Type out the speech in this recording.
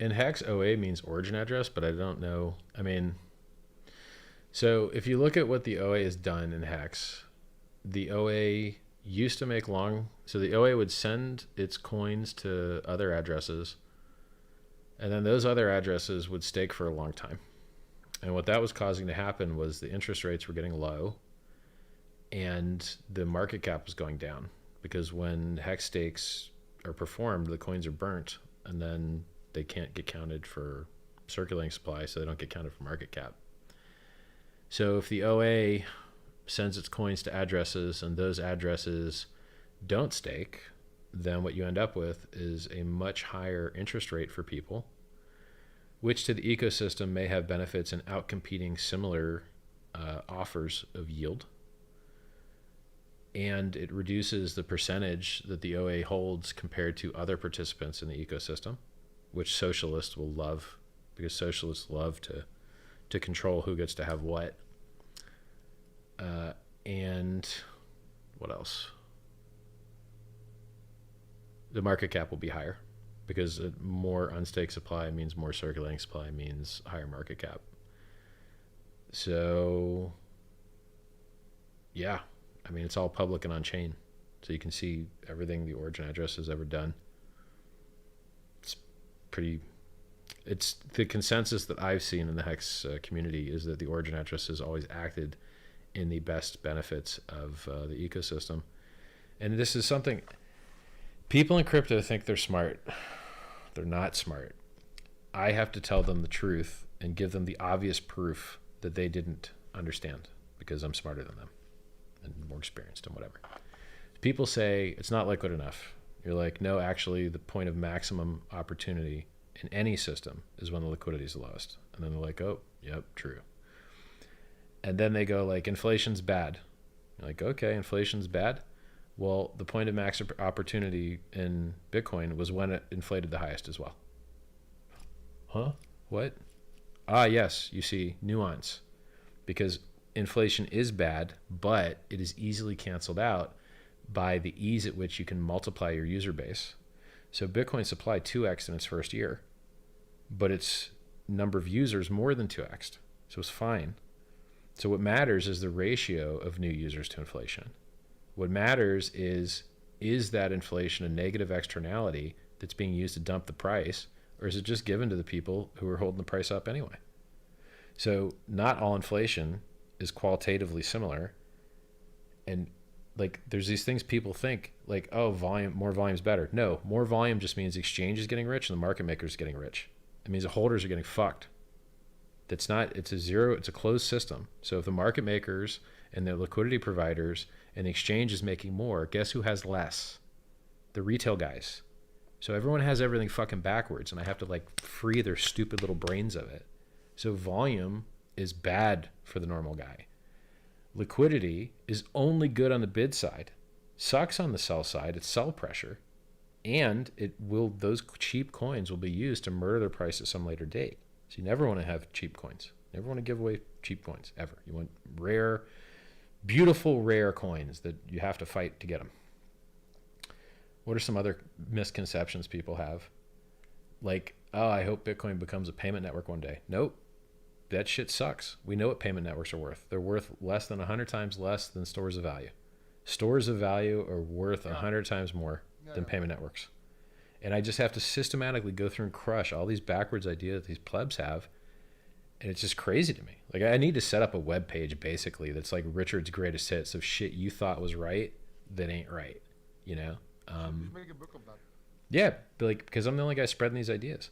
in HEX, OA means origin address, but I don't know. I mean, so if you look at what the OA has done in HEX, the OA used to make so the OA would send its coins to other addresses, and then those other addresses would stake for a long time. And what that was causing to happen was the interest rates were getting low and the market cap was going down, because when HEX stakes are performed, the coins are burnt and then they can't get counted for circulating supply, so they don't get counted for market cap. So if the OA sends its coins to addresses and those addresses don't stake, then what you end up with is a much higher interest rate for people, which to the ecosystem may have benefits in outcompeting similar offers of yield. And it reduces the percentage that the OA holds compared to other participants in the ecosystem, which socialists will love, because socialists love to control who gets to have what. And what else? The market cap will be higher, because more unstaked supply means more circulating supply means higher market cap. So yeah, I mean, it's all public and on chain, so you can see everything the origin address has ever done. It's the consensus that I've seen in the HEX community is that the origin address has always acted in the best benefits of the ecosystem. And this is something people in crypto think they're smart. They're not smart. I have to tell them the truth and give them the obvious proof that they didn't understand, because I'm smarter than them and more experienced and whatever. People say it's not liquid enough. You're like, no, actually the point of maximum opportunity in any system is when the liquidity is the lowest. And then they're like, oh, yep, true. And then they go like, inflation's bad. You're like, okay, inflation's bad. Well, the point of max opportunity in Bitcoin was when it inflated the highest as well. Huh? What? Ah, yes, you see, nuance. Because inflation is bad, but it is easily canceled out by the ease at which you can multiply your user base. So Bitcoin supply 2x in its first year, but its number of users more than 2x. So it's fine. So what matters is the ratio of new users to inflation. What matters is that inflation a negative externality that's being used to dump the price, or is it just given to the people who are holding the price up anyway? So not all inflation is qualitatively similar. And like, there's these things people think like, oh, more volume is better. No, more volume just means the exchange is getting rich and the market maker is getting rich. It means the holders are getting fucked. It's a closed system. So if the market makers and the liquidity providers and the exchange is making more, guess who has less? The retail guys. So everyone has everything fucking backwards, and I have to like free their stupid little brains of it. So volume is bad for the normal guy. Liquidity is only good on the bid side, sucks on the sell side. It's sell pressure, and those cheap coins will be used to murder their price at some later date. So you never want to have cheap coins. You never want to give away cheap coins, ever. You want rare, beautiful, rare coins that you have to fight to get them. What are some other misconceptions people have? Like, oh, I hope Bitcoin becomes a payment network one day. Nope. That shit sucks. We know what payment networks are worth. They're worth less than 100 times less than stores of value. Stores of value are worth 100 times more than payment networks. And I just have to systematically go through and crush all these backwards ideas that these plebs have. And it's just crazy to me. Like, I need to set up a web page basically that's like Richard's greatest hits of shit you thought was right that ain't right, you know? Make a book of that. Yeah, like, because I'm the only guy spreading these ideas.